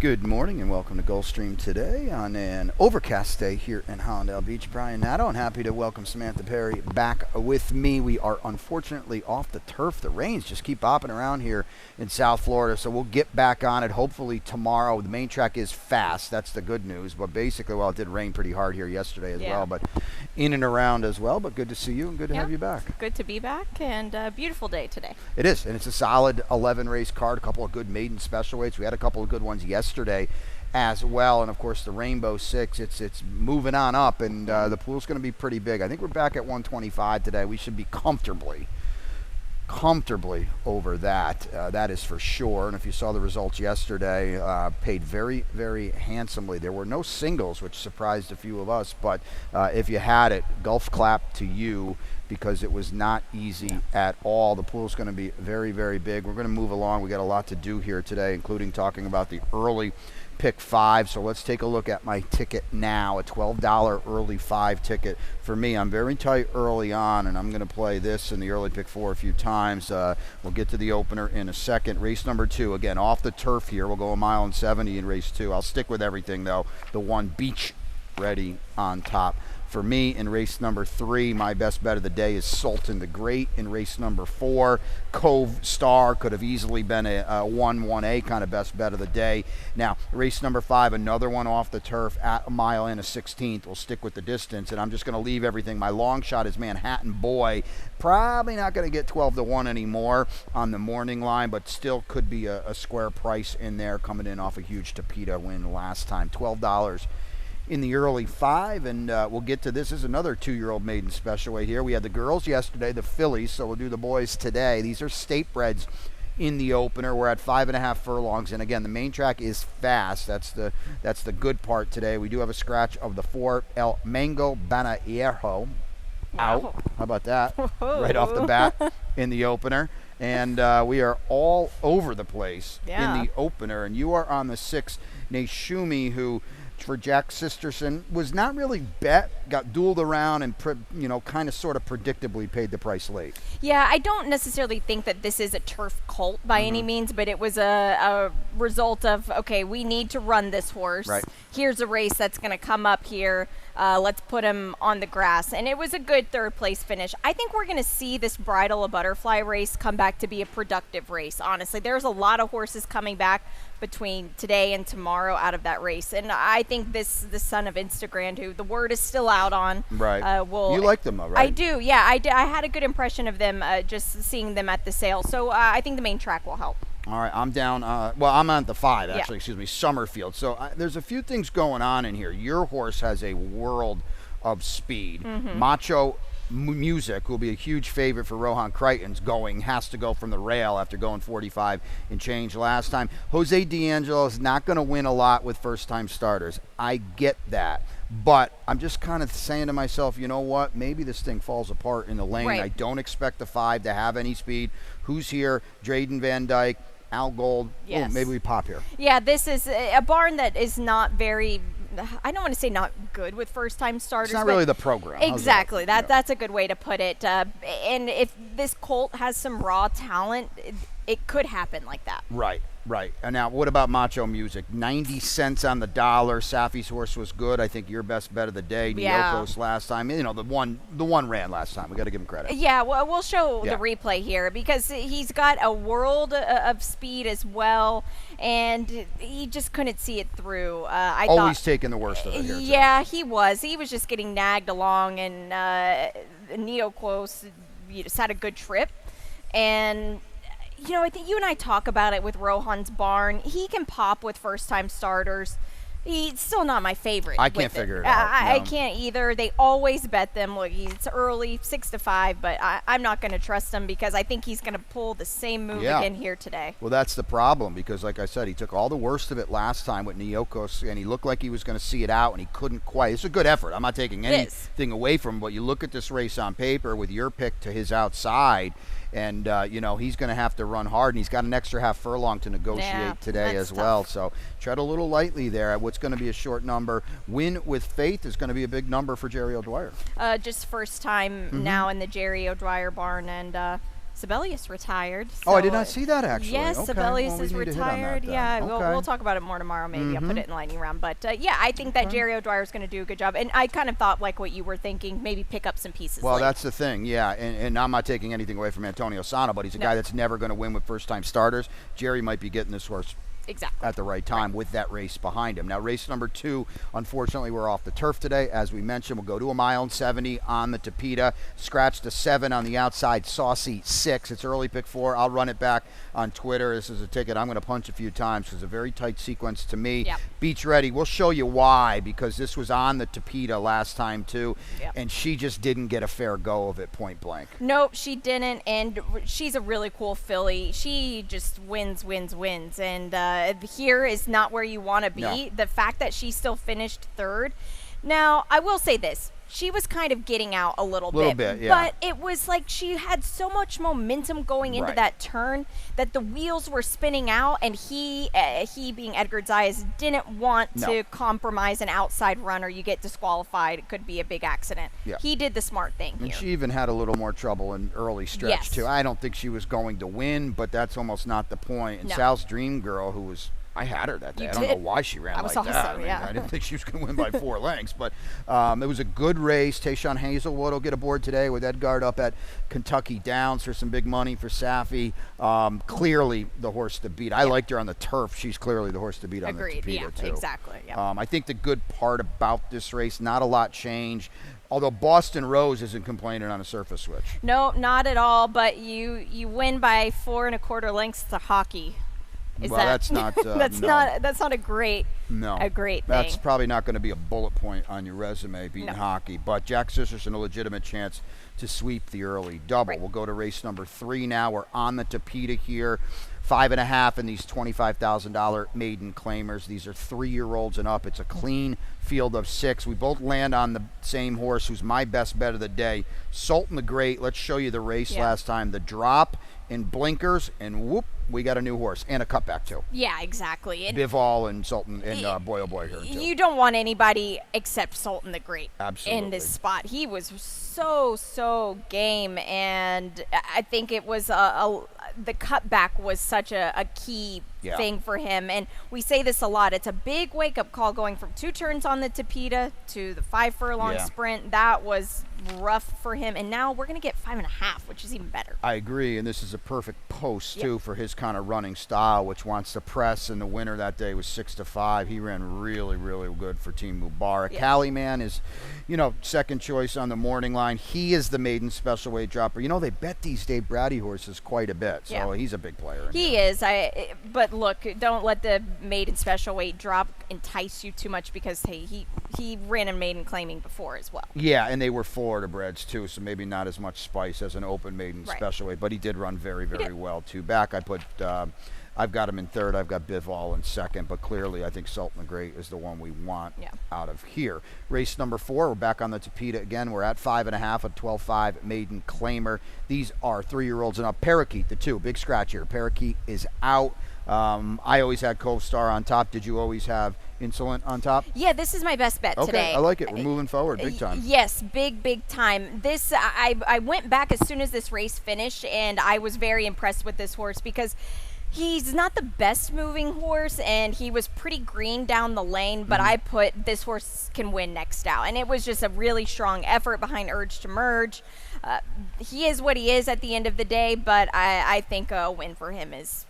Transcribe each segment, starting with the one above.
Good morning and welcome to Gulfstream today on an overcast day here in Hollandale Beach. Brian Nadeau, and happy to welcome Samantha Perry back with me. We are unfortunately off the turf. The rains just keep bopping around here in South Florida, so we'll get back on it hopefully tomorrow. The main track is fast. That's the good news. But basically, well, it did rain pretty hard here yesterday as well, but in and around as well. But good to see you and good to have you back. Good to be back, and a beautiful day today. It is, and it's a solid 11 race card, a couple of good maiden special weights. We had a couple of good ones yesterday as well, and of course the Rainbow Six, it's moving on up, and the pool's going to be pretty big. I think we're back at 125 today. We should be comfortably over that. That is for sure. And if you saw the results yesterday, paid very, very handsomely. There were no singles, which surprised a few of us, but if you had it, golf clap to you, because it was not easy at all. The pool's going to be very, very big. We're going to move along. We got a lot to do here today, including talking about the early pick 5. So let's take a look at my ticket now. A $12 early 5 ticket for me. I'm very tight early on, and I'm going to play this in the early pick 4 a few times. We'll get to the opener in a second. Race number 2, again, off the turf here. We'll go a mile and 70 in race 2. I'll stick with everything, though. The one Beach Ready on top. For me, in race number 3, my best bet of the day is Sultan the Great. In race number 4, Cove Star could have easily been a 1-1A kind of best bet of the day. Now, race number 5, another one off the turf at a mile and a 16th. We'll stick with the distance, and I'm just going to leave everything. My long shot is Manhattan Boy. Probably not going to get 12-1 anymore on the morning line, but still could be a square price in there, coming in off a huge Tapeta win last time. $12 in the early 5, and we'll get to this. This is another 2-year-old maiden special weight here. We had the girls yesterday, the fillies, so we'll do the boys today. These are state breds in the opener. We're at 5.5 furlongs, and again, the main track is fast. That's the good part today. We do have a scratch of the 4 El Mango Banahiejo out. How about that? Right off the bat in the opener. And we are all over the place in the opener, and you are on the 6 Nashumi, who for Jack Sisterson was not really bet, got dueled around, and kind of sort of predictably paid the price late. Yeah, I don't necessarily think that this is a turf cult by any means, but it was a result of, okay, we need to run this horse. Right. Here's a race that's going to come up here. Let's put him on the grass. And it was a good third place finish. I think we're going to see this Bridal a Butterfly race come back to be a productive race, honestly. There's a lot of horses coming back between today and tomorrow out of that race. And I think the son of Instagram, who the word is still out on. Right. You like them, though, right? I do, yeah. I had a good impression of them just seeing them at the sale. So I think the main track will help. All right, I'm down. I'm on the 5, actually. Excuse me, Summerfield. So there's a few things going on in here. Your horse has a world of speed. Macho Music, who will be a huge favorite for Rohan Crichton's has to go from the rail after going 45 and change last time. Jose D'Angelo is not going to win a lot with first-time starters. I get that. But I'm just kind of saying to myself, you know what? Maybe this thing falls apart in the lane. Right. I don't expect the 5 to have any speed. Who's here? Drayden Van Dyke, Al Gold. Yes. Ooh, maybe we pop here. Yeah, this is a barn that is not very, I don't want to say not good with first-time starters. It's not really the program. Exactly. That's a good way to put it. And if this colt has some raw talent, it could happen like that. Right. And now, what about Macho Music? 90 cents on the dollar. Safi's horse was good. I think your best bet of the day. Nyokos last time. The one ran last time. We got to give him credit. Yeah, well, we'll show the replay here because he's got a world of speed as well, and he just couldn't see it through. I Always thought, taking the worst of it here. Yeah, he was. He was just getting nagged along, and Nyokos just had a good trip, and I think you and I talk about it with Rohan's barn. He can pop with first-time starters. He's still not my favorite. I can't figure it out. I can't either. They always bet them. Look, it's early, 6-5, but I'm not going to trust him because I think he's going to pull the same move again here today. Well, that's the problem because, like I said, he took all the worst of it last time with Nyokos, and he looked like he was going to see it out, and he couldn't quite. It's a good effort. I'm not taking anything away from him, but you look at this race on paper with your pick to his outside, and, he's going to have to run hard, and he's got an extra half furlong to negotiate today as well. So tread a little lightly there at what's going to be a short number. Win with Faith is going to be a big number for Jerry O'Dwyer. Just first time now in the Jerry O'Dwyer barn, and Sibelius retired. Oh, I so- did not see that actually. Yes, Okay. Sibelius Well, we is need to hit on that retired. then. Yeah, Okay. we'll talk about it more tomorrow. Maybe I'll put it in lightning round. But yeah, I think that Okay. Jerry O'Dwyer is going to do a good job. And I kind of thought like what you were thinking, maybe pick up some pieces. Well, late. that's the thing, yeah. And I'm not taking anything away from Antonio Sano, but he's a No. guy that's never going to win with first-time starters. Jerry might be getting this horse exactly at the right time with that race behind him. Now, race number 2, unfortunately, we're off the turf today. As we mentioned, we'll go to a mile and 70 on the Tapeta. Scratched a 7 on the outside, Saucy 6. It's early pick 4. I'll run it back on Twitter. This is a ticket I'm going to punch a few times because it's a very tight sequence to me. Yep. Beach Ready, we'll show you why, because this was on the Tapeta last time too, Yep. and she just didn't get a fair go of it point blank. Nope, she didn't, and she's a really cool filly. She just wins, and here is not where you want to be. No. The fact that she still finished third. Now, I will say this. She was kind of getting out a little bit, yeah. but it was like she had so much momentum going into Right. that turn that the wheels were spinning out, and he being Edgar Zayas, didn't want No. to compromise an outside runner. You get disqualified. It could be a big accident. Yeah. He did the smart thing And here. she even had a little more trouble in early stretch Yes. too. I don't think she was going to win, but that's almost not the point. And No. Sal's Dream Girl, who was, I had her that day. You I don't know did? why she ran I was like that. also, yeah. I didn't think she was going to win by 4 lengths, but it was a good race. Tayshaun Hazelwood will get aboard today with Edgard up at Kentucky Downs for some big money for Safi. Clearly the horse to beat. I liked her on the turf. She's clearly the horse to beat on Agreed. the Yeah, Tapeta too. exactly. Yeah. I think the good part about this race, not a lot changed. Although Boston Rose isn't complaining on a surface switch. No, not at all. But you win by 4 1/4 lengths to hockey. Is Well, that, that's not, that's no. not a great No, great that's thing. probably not going to be a bullet point on your resume beating No. hockey. But Jack Sisterson a legitimate chance to sweep the early double. Right. We'll go to race number 3 now. We're on the Tapeta here. 5.5 in these $25,000 maiden claimers. These are 3-year-olds and up. It's a clean field of 6. We both land on the same horse, who's my best bet of the day, Sultan the Great. Let's show you the race Yeah. last time. The drop in blinkers, and whoop, we got a new horse and a cutback too. Yeah, exactly. And Bivol and Sultan and Boy Oh Boy here too. you don't want anybody except Sultan the Great Absolutely. in this spot. He was so game, and I think it was the cutback was such a key Yeah. thing for him. And we say this a lot. It's a big wake-up call going from 2 turns on the Tapeta to the 5 furlong Yeah. sprint. That was rough for him, and now we're going to get 5.5, which is even better. I agree, and this is a perfect post Yep. too for his kind of running style, which wants to press. And the winner that day was 6-5. He ran really good for Team Mubarak. Yep. Cali Man is, second choice on the morning line. He is the maiden special weight dropper. They bet these Dave Brady horses quite a bit, so Yeah. he's a big player. He is. But look, don't let the maiden special weight drop entice you too much, because he ran a maiden claiming before as well. Yeah, and they were Florida breds too, so maybe not as much spice as an open maiden Right. special weight, but he did run very did. well too. Back, I put, I've got him in third. I've got Bivol in second, but clearly I think Sultan the Great is the one we want Yeah. out of here. Race number 4, we're back on the Tapeta again. We're at 5.5, a 12.5 maiden claimer. These are 3-year-olds and up. Parakeet, the 2, big scratch here. Parakeet is out. I always had Cove Star on top. Did you always have Insolent on top? Yeah, this is my best bet Okay, today. I like it. We're moving forward big time. Yes, big time. This I went back as soon as this race finished, and I was very impressed with this horse because he's not the best moving horse, and he was pretty green down the lane, but I put this horse can win next out. And it was just a really strong effort behind Urge to Merge. He is what he is at the end of the day, but I think a win for him is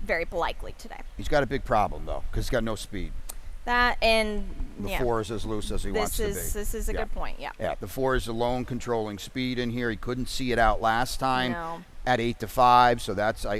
very likely today. He's got a big problem, though, because he's got no speed. That and The yeah. 4 is as loose as he wants to be. This is a Yeah. good point. Yeah. Yeah, the 4 is the lone controlling speed in here. He couldn't see it out last time No. at 8-5, so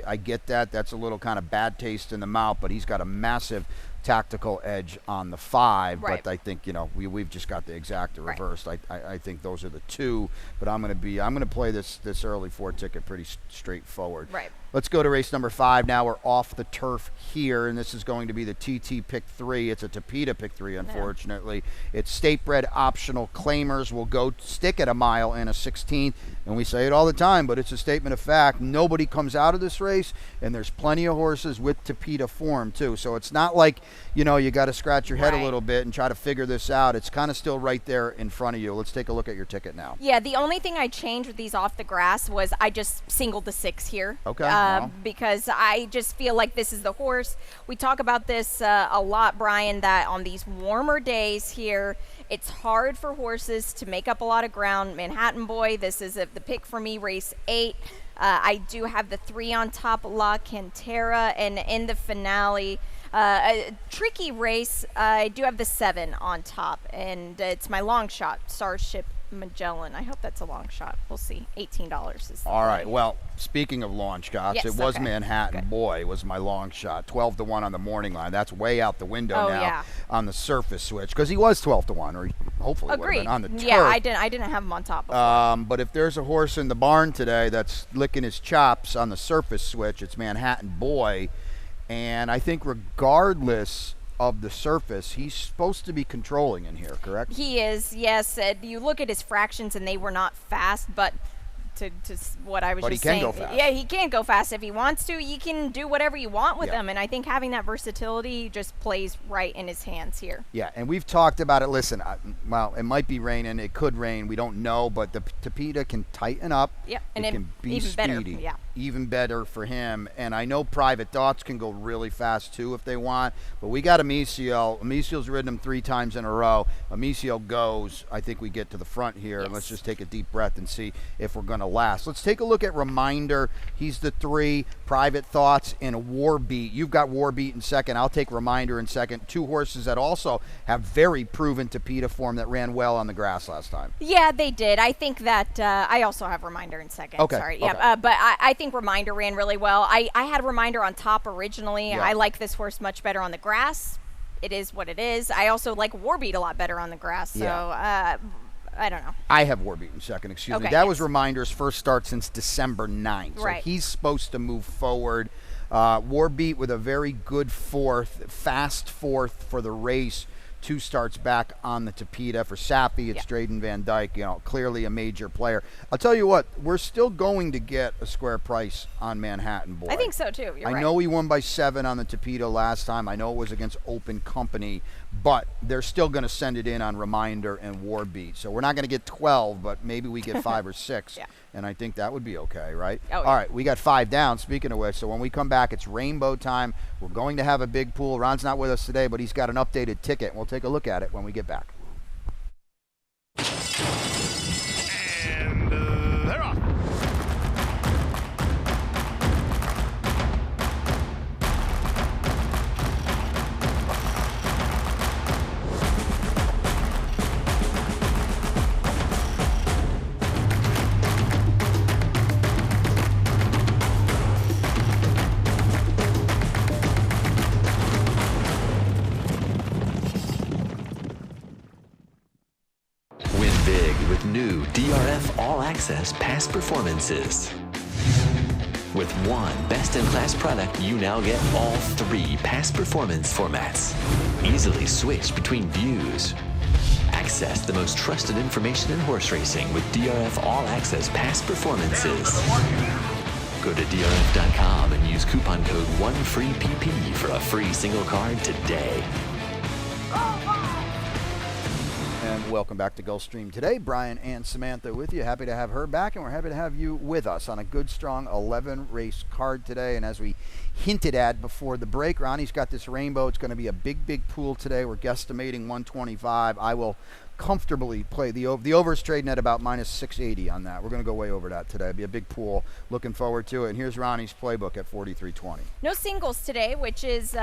I get that. That's a little kind of bad taste in the mouth, but he's got a massive tactical edge on the 5. Right. But I think we've just got the exacta Right. reversed. I think those are the 2, but I'm gonna play this early 4 ticket pretty straightforward. Right. Let's go to race number 5 now. We're off the turf here, and this is going to be the TT Pick 3. It's a Tapeta Pick 3, unfortunately. Yeah. It's state bred optional claimers. Will go stick at a mile and a 16th, and we say it all the time, but it's a statement of fact. Nobody comes out of this race, and there's plenty of horses with Tapeta form, too. So it's not like, you know, you got to scratch your head a little bit and try to figure this out. It's kind of still right there in front of you. Let's take a look at your ticket now. Yeah, the only thing I changed with these off the grass was I just singled the 6 here. Okay. Because I just feel like this is the horse. We talk about this a lot, Brian, that on these warmer days here, it's hard for horses to make up a lot of ground. Manhattan Boy, this is the pick for me, race 8. I do have the 3 on top, La Cantera, and in the finale, a tricky race, I do have the 7 on top, and it's my long shot, Starship Magellan. I hope that's a long shot. We'll see. $18 is the all right. Well, speaking of long shots, yes, it was Manhattan Boy was my long shot. 12-1 on the morning line. That's way out the window now on the surface switch, because he was 12-1, or he hopefully would have been on the turf. Yeah, I didn't have him on top before. But if there's a horse in the barn today that's licking his chops on the surface switch, it's Manhattan Boy. And I think regardless of the surface, he's supposed to be controlling in here, correct? He is, yes. You look at his fractions, and they were not fast, but to what I was just saying. But he can go fast. Yeah, he can go fast if he wants to. You can do whatever you want with him, and I think having that versatility just plays right in his hands here. Yeah, and we've talked about it. Listen, well, it might be raining. It could rain. We don't know, but the Tapeta can tighten up. Yeah, and it can be even speedy. Better. Yeah. Even better for him. And I know Private Thoughts can go really fast too if they want, but we got Amicio. Amicio's ridden him 3 times in a row. Amicio goes. I think we get to the front here, and let's just take a deep breath and see if we're going to last. Let's take a look at Reminder. He's the 3. Private Thoughts and Warbeat. You've got Warbeat in second. I'll take Reminder in second. 2 horses that also have very proven Tapeta form that ran well on the grass last time. Yeah, they did. I think that I also have Reminder in second. Okay. Sorry. Okay. Yeah, but I think Reminder ran really well. I had Reminder on top originally. Yeah. I like this horse much better on the grass. It is what it is. I also like Warbeat a lot better on the grass. So I don't know. I have Warbeat in second, excuse me. That was Reminder's first start since December 9th. So he's supposed to move forward. Warbeat with a very good fast fourth for the race. 2 starts back on the Tapeta. For Sappy, it's Drayden Van Dyke, clearly a major player. I'll tell you what, we're still going to get a square price on Manhattan Boy. I think so, too. You're right. I know he won by 7 on the Tapeta last time. I know it was against Open Company, but they're still going to send it in on Reminder and Warbeat. So we're not going to get 12, but maybe we get 5 or 6. And I think that would be okay, right? Oh, all right, we got 5 down, speaking of which. So when we come back, it's rainbow time. We're going to have a big pool. Ron's not with us today, but he's got an updated ticket. We'll take a look at it when we get back. And they're off. New DRF All Access Past Performances. With one best-in-class product, you now get all 3 past performance formats. Easily switch between views. Access the most trusted information in horse racing with DRF All Access Past Performances. Go to DRF.com and use coupon code 1FREEPP for a free single card today. And welcome back to Gulfstream today. Brian and Samantha with you. Happy to have her back, and we're happy to have you with us on a good, strong 11-race card today. And as we hinted at before the break, Ronnie's got this rainbow. It's going to be a big, big pool today. We're guesstimating 125. I will comfortably play the over's trading at about minus 680 on that. We're going to go way over that today. It'll be a big pool. Looking forward to it. And here's Ronnie's playbook at 43.20. No singles today, which is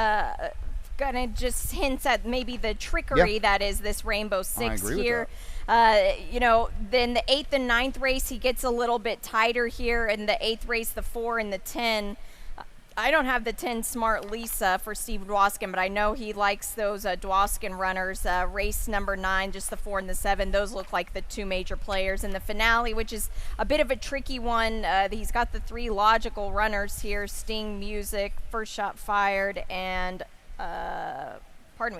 gonna just hints at maybe the trickery that is this Rainbow 6 here. Then the 8th and 9th race, he gets a little bit tighter here. In the 8th race, the 4 and the 10. I don't have the 10 Smart Lisa for Steve Dwoskin, but I know he likes those Dwoskin runners. Race number 9, just the 4 and the 7. Those look like the 2 major players. In the finale, which is a bit of a tricky one, he's got the 3 logical runners here. Sting Music, First Shot Fired, and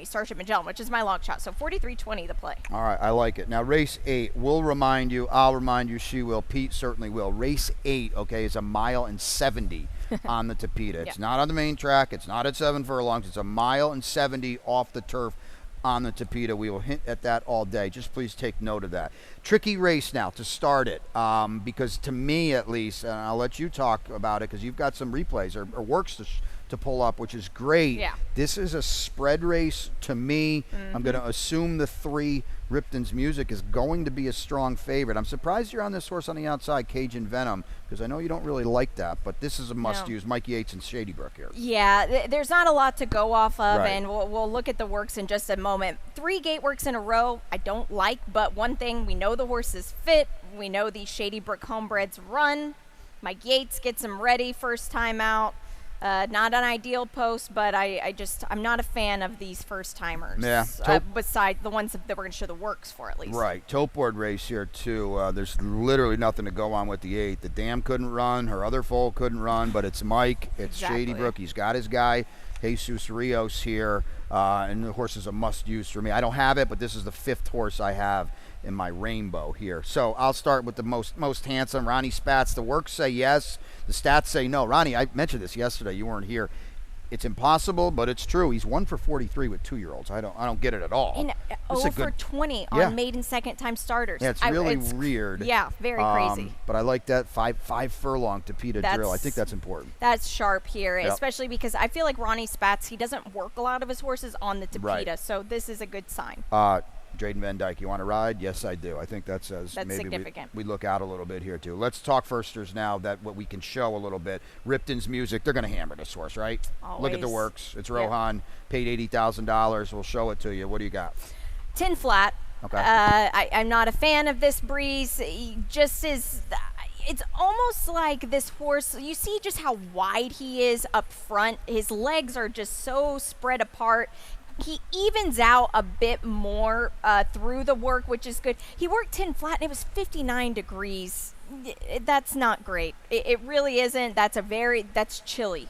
Starship Magellan, which is my long shot. So 43.20 the play. All right, I like it. Now, race 8, we'll remind you, I'll remind you, she will, Pete certainly will. Race 8, okay, is 1.70 miles on the Tapeta. It's not on the main track. It's not at 7 furlongs. It's 1.70 miles off the turf on the Tapeta. We will hint at that all day. Just please take note of that. Tricky race now to start it, because to me at least, and I'll let you talk about it because you've got some replays or works to pull up, which is great. Yeah. This is a spread race to me. I'm going to assume the 3 Ripton's Music is going to be a strong favorite. I'm surprised you're on this horse on the outside, Cajun Venom, because I know you don't really like that, but this is a must-use. Mike Yates and Shady Brook here. Yeah, there's not a lot to go off of, Right. and we'll look at the works in just a moment. 3 gate works in a row, I don't like, but one thing, we know the horse is fit. We know these Shady Brook homebreds run. Mike Yates gets him ready first time out. Not an ideal post, but I'm not a fan of these first timers. Yeah. Besides the ones that we're going to show the works for at least. Right. Tote board race here, too. There's literally nothing to go on with the 8. The dam couldn't run. Her other foal couldn't run, but it's Mike. It's Shady Brook. He's got his guy, Jesus Rios here, and the horse is a must-use for me. I don't have it, but this is the 5th horse I have in my rainbow here. So I'll start with the most handsome, Ronnie Spatz. The works say yes. The stats say no. Ronnie, I mentioned this yesterday. You weren't here. It's impossible, but it's true. He's 1 for 43 with 2-year-olds. I don't get it at all. And 0 for 20 on maiden second-time starters. Yeah, it's really weird. Yeah, very crazy. But I like that 5 furlong Tapeta drill. I think that's important. That's sharp here, Yep. especially because I feel like Ronnie Spatz, he doesn't work a lot of his horses on the Tapeta, Right. so this is a good sign. Drayden Van Dyke, you want to ride? Yes, I do. I think that says That's maybe significant. we look out a little bit here, too. Let's talk firsters now, that what we can show a little bit. Ripton's Music, they're going to hammer this horse, right? Always. Look at the works. It's Yep. Rohan, paid $80,000. We'll show it to you. What do you got? 10 flat. Okay. I'm not a fan of this breeze. He just is. It's almost like this horse, you see just how wide he is up front. His legs are just so spread apart. He evens out a bit more through the work, which is good. He worked 10 flat, and it was 59 degrees. That's not great. It really isn't. That's chilly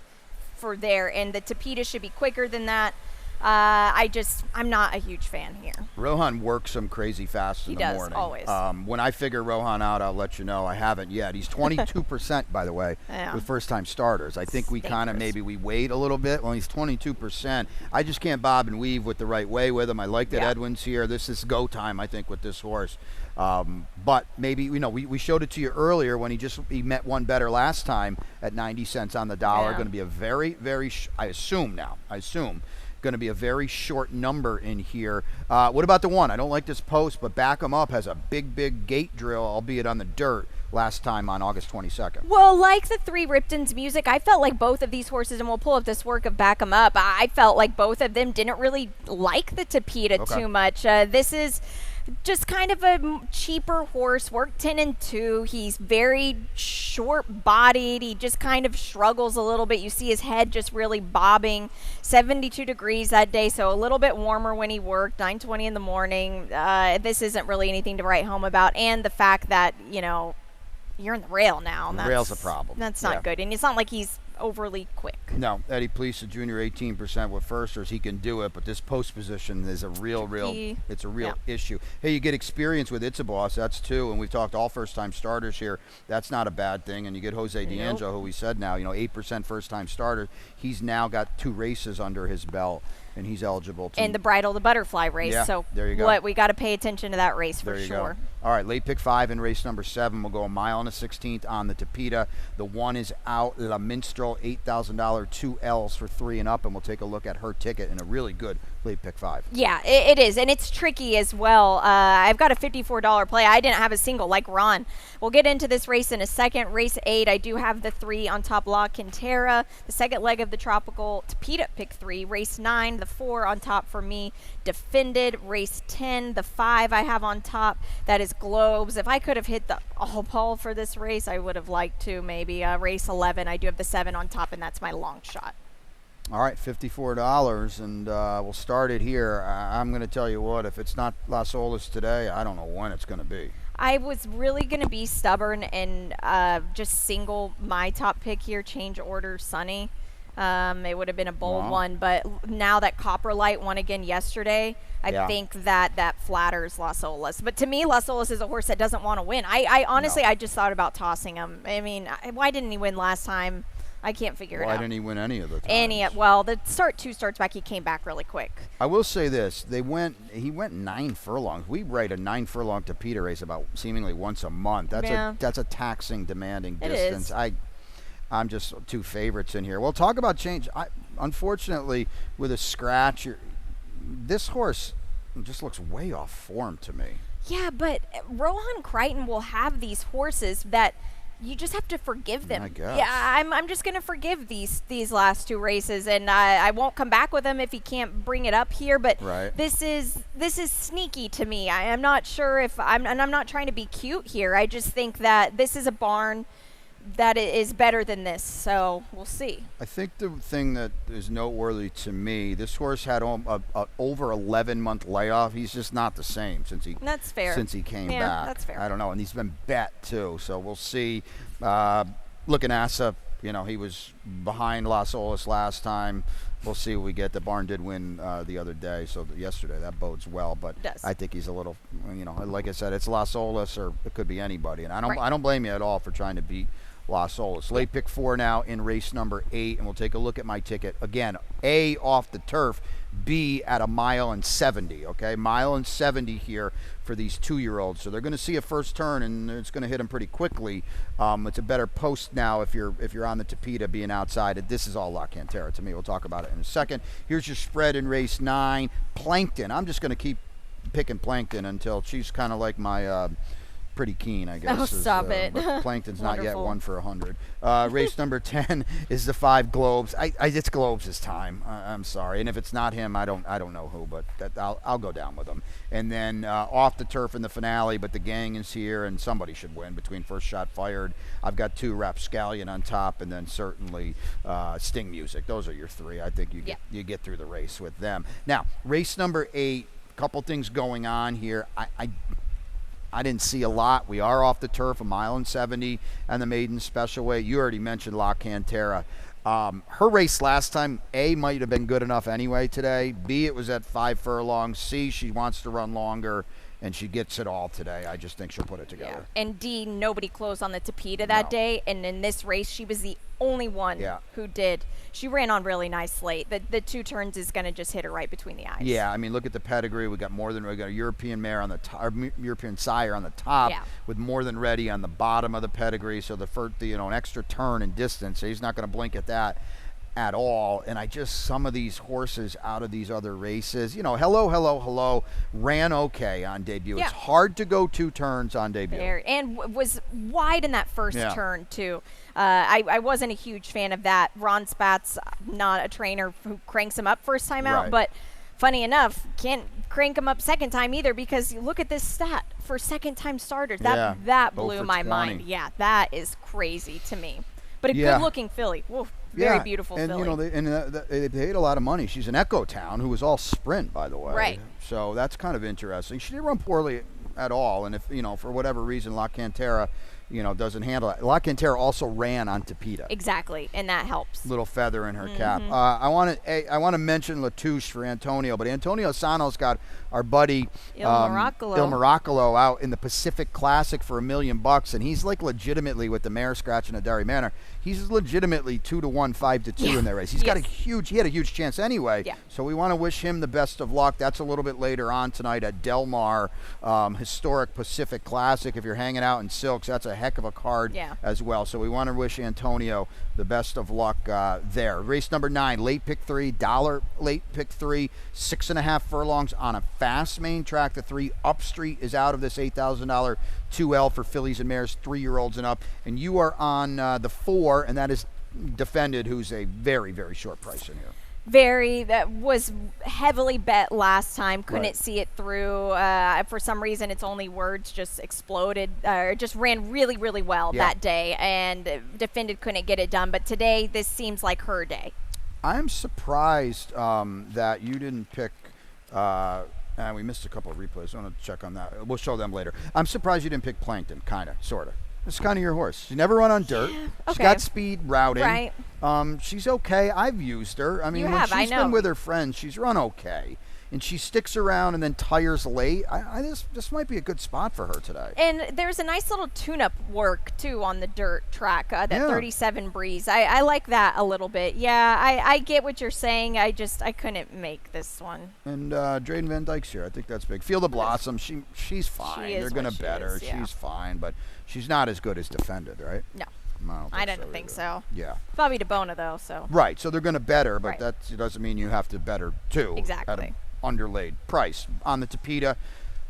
for there, and the Tapeta should be quicker than that. I'm not a huge fan here. Rohan works some crazy fast in the morning. He does, always. When I figure Rohan out, I'll let you know. I haven't yet. He's 22%, by the way, Yeah. with first-time starters. I think we kind of Stinkers. maybe we wait a little bit. Well, he's 22%. I just can't bob and weave with the right way with him. I like that Yeah. Edwin's here. This is go time, I think, with this horse. But maybe, we showed it to you earlier when he met one better last time at 90 cents on the dollar. Yeah. Going to be a very, very, I assume, going to be a very short number in here. What about the 1? I don't like this post, but Back 'em Up has a big gate drill, albeit on the dirt, last time on August 22nd. Well, like the 3 Ripton's Music, I felt like both of these horses, and we'll pull up this work of Back 'em Up, I felt like both of them didn't really like the Tapeta too much. This is just kind of a cheaper horse, worked 10 and 2. He's very short-bodied. He just kind of struggles a little bit. You see his head just really bobbing. 72 degrees that day, so a little bit warmer when he worked, 9:20 in the morning. This isn't really anything to write home about, and the fact that, you're in the rail now. And The rail's a problem. That's not good, and it's not like he's overly quick. No, Eddie Pleasa Jr. 18% with firsters. He can do it, but this post position is a real issue. Hey, you get experience with It's a Boss. That's 2, and we've talked all first-time starters here. That's not a bad thing. And you get Jose D'Angelo, who we said now, 8% first-time starter. He's now got 2 races under his belt, and he's eligible to. And the Bridal the Butterfly race. Yeah, so there you go. We got to pay attention to that race for There you sure. go. All right, late pick 5 in race number 7. We'll go 1 mile and a 16th on the Tapeta. The 1 is out. La Minstrel, $8,000, 2 L's for 3 and up, and we'll take a look at her ticket in a really good late pick 5. Yeah, it is, and it's tricky as well. I've got a $54 play. I didn't have a single like Ron. We'll get into this race in a second. Race 8, I do have the 3 on top, La Quintera. The second leg of the Tropical Tapeta, pick 3. Race 9, the 4 on top for me, Defended. Race 10, the 5 I have on top. That is Globes. If I could have hit the all ball for this race, I would have liked to maybe. Race 11, I do have the 7 on top, and that's my long shot. All right, $54, and we'll start it here. I'm going to tell you what, if it's not Las Olas today, I don't know when it's going to be. I was really going to be stubborn and just single my top pick here, change order Sunny. It would have been a bold one, but now that Copper Light won again yesterday, I think that flatters Las Olas. But to me, Las Olas is a horse that doesn't want to win. I honestly, I just thought about tossing him. I mean, why didn't he win last time? I can't figure it out. Why didn't he win any of the times? Well, the two starts back, he came back really quick. I will say this: he went 9 furlongs. We ride a 9 furlong Tapeta race about seemingly once a month. That's a taxing, demanding distance. I'm just 2 favorites in here. We'll talk about change. Unfortunately, with a scratch, this horse just looks way off form to me. Yeah, but Rohan Crichton will have these horses that you just have to forgive them. I guess. Yeah, I'm just going to forgive these last 2 races, and I won't come back with him if he can't bring it up here. But this is sneaky to me. I'm not sure if I'm not trying to be cute here. I just think that this is a barn that is better than this, so we'll see. I think the thing that is noteworthy to me, this horse had a over 11-month layoff. He's just not the same since he came back. That's fair. I don't know, and he's been bet too, so we'll see. Lucanasa, he was behind Las Olas last time. We'll see what we get. The barn did win the other day, so yesterday that bodes well. But I think he's a little, like I said, it's Las Olas or it could be anybody, and I don't blame you at all for trying to beat Las Olas. Late pick 4 now in race number 8, and we'll take a look at my ticket. Again, A, off the turf, B, at 1.70 miles, okay? 1.70 miles here for these 2-year-olds. So they're going to see a first turn, and it's going to hit them pretty quickly. It's a better post now if you're on the Tapeta being outside. This is all La Quintera to me. We'll talk about it in a second. Here's your spread in race 9. Plankton. I'm just going to keep picking Plankton until she's kind of like my Pretty Keen, I guess. Oh, stop it. Plankton's not yet 1 for 100. Race number 10 is the 5 Globes. It's Globes' time. I'm sorry. And if it's not him, I don't know who, but I'll go down with him. And then off the turf in the finale, but the gang is here, and somebody should win between First Shot Fired. I've got 2 Rapscallion on top, and then certainly Sting Music. Those are your 3. I think you get through the race with them. Now, race number 8, a couple things going on here. I didn't see a lot. We are off the turf, 1.70 miles, and the maiden special weight. You already mentioned La Quintera. Her race last time, A, might have been good enough anyway today. B, it was at 5 furlongs. C, she wants to run longer, and she gets it all today. I just think she'll put it together. Yeah. And D, nobody closed on the Tapeta that day, and in this race, she was the only one who did. She ran on really nice late. The 2 turns is going to just hit her right between the eyes. Yeah, I mean, look at the pedigree. We got a European mare on the top, European sire on the top, with More Than Ready on the bottom of the pedigree. So the first, an extra turn in distance. So he's not going to blink at that at all. And some of these horses out of these other races, Hello ran okay on debut. It's hard to go 2 turns on debut. And was wide in that first turn too. I wasn't a huge fan of that. Ron Spatz, not a trainer who cranks him up first time out, but funny enough, can't crank him up second time either, because look at this stat for second time starters. That blew my mind. Yeah, that is crazy to me. But a good-looking filly. Woo, very beautiful filly. They paid a lot of money. She's an Echo Town, who was all sprint, by the way. Right. So that's kind of interesting. She didn't run poorly at all, and if for whatever reason La Quintera doesn't handle it. La Quintera also ran on Tapeta. Exactly, and that helps. Little feather in her cap. I want to mention Latouche for Antonio, but Antonio Sano's got our buddy Il Miracolo out in the Pacific Classic for $1 million, and he's like legitimately, with the mare scratching at Derry Manor, he's legitimately 2-1, 5-2 in that race. He had a huge chance anyway. Yeah. So we want to wish him the best of luck. That's a little bit later on tonight at Del Mar, historic Pacific Classic. If you're hanging out in Silks, that's a heck of a card Yeah. as well. So we want to wish Antonio the best of luck there. Race number 9, late pick 3, $1 late pick 3, 6.5 furlongs on a fast main track. The 3 Upstreet is out of this $8,000 2L for fillies and mares, 3-year-olds and up. And you are on the 4, and that is Defended, who's a very, very short price in here. That was heavily bet last time. Couldn't Right. see it through. For some reason, its only words just exploded, or just ran really, really well Yeah. that day, and Defended couldn't get it done. But today, this seems like her day. I'm surprised that you didn't pick. And we missed a couple of replays. I want to check on that. We'll show them later. I'm surprised you didn't pick Plankton, kind of, sort of. It's kind of your horse. She never run on dirt. She's okay. got speed routing. Right. She's okay. I've used her. I mean, You when have, I she's know. been with her friends, she's run okay. And she sticks around and then tires late. This might be a good spot for her today. And there's a nice little tune-up work, too, on the dirt track, that Yeah. 37 Breeze. I like that a little bit. Yeah, I get what you're saying. I couldn't make this one. And Drayden Van Dyke's here. I think that's big. Feel the Blossom. She's fine. She is They're going what to she bet her. is, yeah. She's fine, but she's not as good as Defended, right? No, I I didn't think either. so. Yeah. Bobby DeBona, though, so. Right, so they're going to bet her, but Right. that doesn't mean you have to bet her too. Exactly. At an underlaid price. On the Tapeta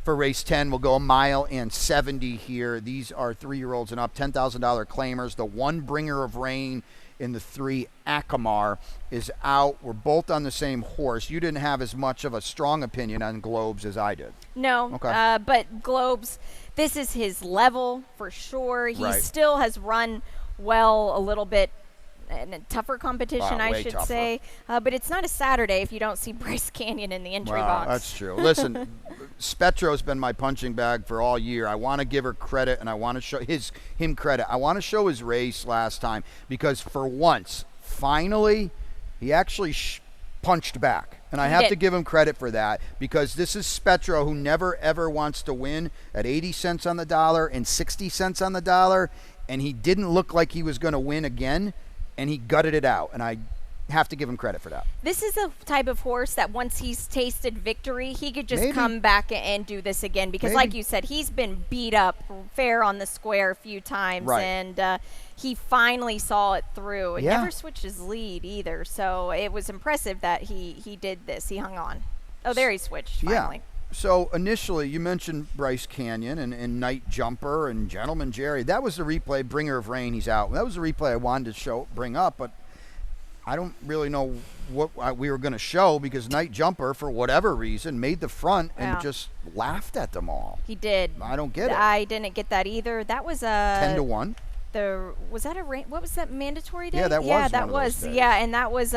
for race 10, we'll go 1.70 here. These are 3-year-olds and up, $10,000 claimers. The 1 Bringer of Rain in the 3 Akamar is out. We're both on the same horse. You didn't have as much of a strong opinion on Globes as I did. No, Okay. but Globes, this is his level for sure. He Right. still has run well a little bit in a tougher competition, I way should tougher. say. But it's not a Saturday if you don't see Bryce Canyon in the entry box. That's true. Listen, Spetro's been my punching bag for all year. I want to give her credit, and I want to show him credit. I want to show his race last time because for once, finally, he actually punched back. And I He have did. to give him credit for that because this is Spetro, who never, ever wants to win at 80 cents on the dollar and 60 cents on the dollar, and he didn't look like he was going to win again, and he gutted it out. And I have to give him credit for that. This is a type of horse that once he's tasted victory, he could just Maybe. come back and do this again because, Maybe. like you said, he's been beat up fair on the square a few times, Right. and he finally saw it through. And Yeah. never switched his lead either, so it was impressive that he did this. He hung on. Oh, there he switched finally. Yeah. So initially, you mentioned Bryce Canyon and Night Jumper and Gentleman Jerry. That was the replay. Bringer of Rain, he's out. That was the replay I wanted to bring up, but I don't really know what we were going to show because Night Jumper, for whatever reason, made the front and Yeah. just laughed at them all. He did. I don't get it. I didn't get that either. That was a 10-1. Was that a what was that mandatory day? Yeah, that was Yeah, one that of those was. days. Yeah, and that was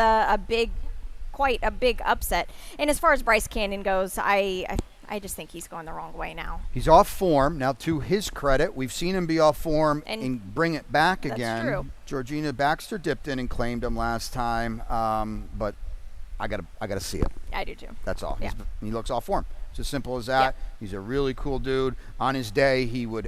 quite a big upset. And as far as Bryce Canyon goes, I just think he's going the wrong way now. He's off form. Now, to his credit, we've seen him be off form and bring it back That's again. true. Georgina Baxter dipped in and claimed him last time, but I gotta see it. I do too. That's all. Yeah. He looks off form. It's as simple as that. He's a really cool dude. On his day, he would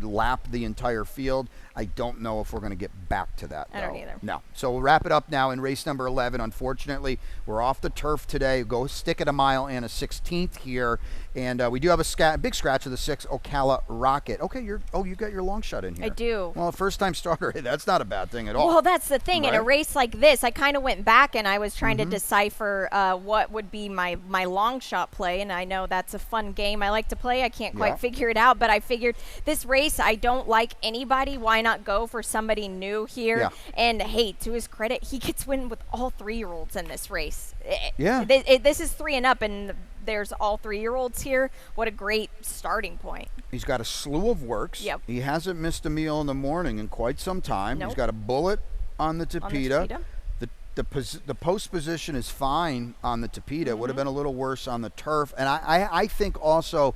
lap the entire field. I don't know if we're going to get back to that, I though. don't either. No. So we'll wrap it up now in race number 11. Unfortunately, we're off the turf today. Go stick at 1.16 here. And we do have a big scratch of the 6 Ocala Rocket. Okay, you got your long shot in here. I do. Well, first-time starter, that's not a bad thing at all. Well, that's the thing. In a Right. race like this, I kind of went back and I was trying to decipher what would be my long shot play. And I know that's a fun game I like to play. I can't quite Yeah. figure it out, but I figured this race, I don't like anybody. Why not go for somebody new here? Yeah. And hey, to his credit, he gets win with all 3-year-olds in this race. Yeah. This is 3 and up, and there's all 3-year-olds here. What a great starting point. He's got a slew of works. Yep. He hasn't missed a meal in the morning in quite some time. Nope. He's got a bullet on the Tapeta. Tapeta. The post position is fine on the Tapeta. It would Mm-hmm. have been a little worse on the turf. And I think also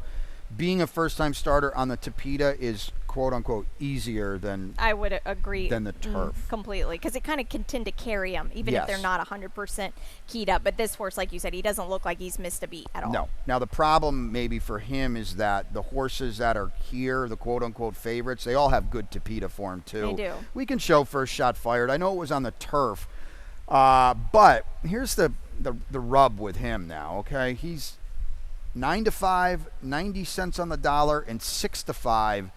being a first-time starter on the Tapeta is quote-unquote easier than I would agree. Than the turf. Completely, because it kind of can tend to carry them, even if they're Yes. not 100% keyed up. But this horse, like you said, he doesn't look like he's missed a beat at all. No. Now, the problem maybe for him is that the horses that are here, the quote-unquote favorites, they all have good Tapeta form, too. They do. We can show first shot fired. I know it was on the turf, but here's the rub with him now, okay? He's 9-5, 90 cents on the dollar, and 6-5.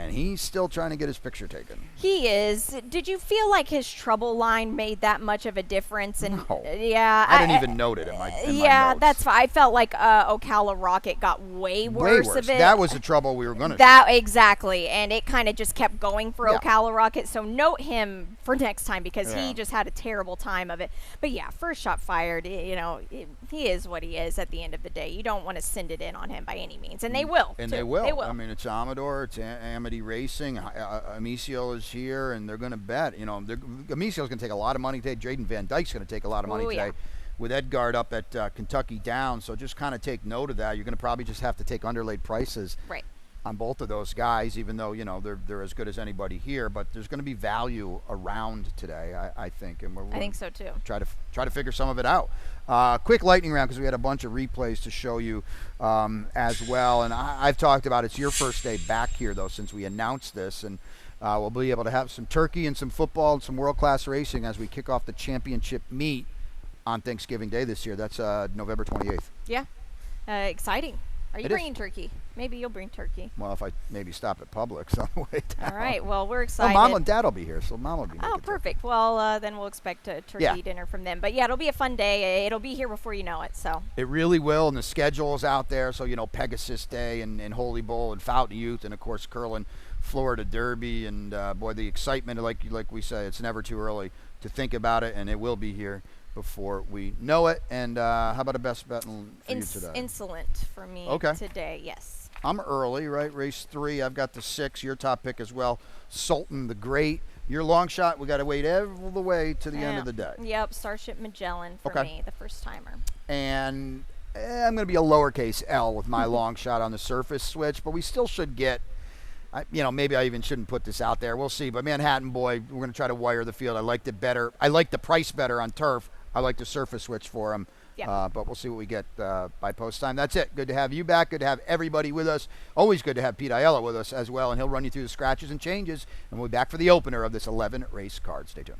and he's still trying to get his picture taken. He is. Did you feel like his trouble line made that much of a difference? And No. yeah, I didn't even note it in my yeah, notes. that's fine. I felt like Ocala Rocket got way worse of it. That was the trouble we were going to That exactly, and it kind of just kept going for Yeah. Ocala Rocket. So note him for next time because Yeah. he just had a terrible time of it. But yeah, first shot fired. He is what he is at the end of the day. You don't want to send it in on him by any means, and they will. And too. they will. They will. I mean, it's Amador, it's Amity Racing, Amicio is here, and they're going to bet. Amicio's going to take a lot of money today. Jaden Van Dyke's going to take a lot of money today. Yeah. With Edgard up at Kentucky down, so just kind of take note of that. You're going to probably just have to take underlaid prices Right. on both of those guys, even though they're as good as anybody here. But there's going to be value around today, I think, and I think so too. try to figure some of it out. Quick lightning round because we had a bunch of replays to show you as well. And I've talked about it's your first day back here though since we announced this, and we'll be able to have some turkey and some football and some world-class racing as we kick off the championship meet on Thanksgiving Day this year. That's November 28th. Yeah. Exciting. Are you It is. bringing turkey? Maybe you'll bring turkey. Well, if I maybe stop at Publix on the way down. All right. Well, we're Well, excited. Mom and Dad will be here, so Mom will be making Oh, turkey. perfect. Well, then we'll expect a turkey Yeah. dinner from them. But yeah, it'll be a fun day. It'll be here before you know it. So. It really will, and the schedule is out there. So, Pegasus Day and Holy Bowl and Fountain Youth and, of course, Curlin, Florida Derby. And, boy, the excitement, like we say, it's never too early to think about it, and it will be here before we know it. And how about a best bet for you today? Insolent for me Okay. today, yes. I'm early, right? Race 3. I've got the 6. Your top pick as well. Sultan the Great. Your long shot, we got to wait all the way to the end of the day. Yep, Starship Magellan for me, the first timer. And I'm going to be a lowercase L with my long shot on the surface switch, but we still should get, maybe I even shouldn't put this out there. We'll see. But Manhattan Boy, we're going to try to wire the field. I liked it better. I like the price better on turf. I like the surface switch for him. Yep. But we'll see what we get by post time. That's it. Good to have you back. Good to have everybody with us. Always good to have Pete Aiello with us as well, and he'll run you through the scratches and changes. And we'll be back for the opener of this 11 race card. Stay tuned.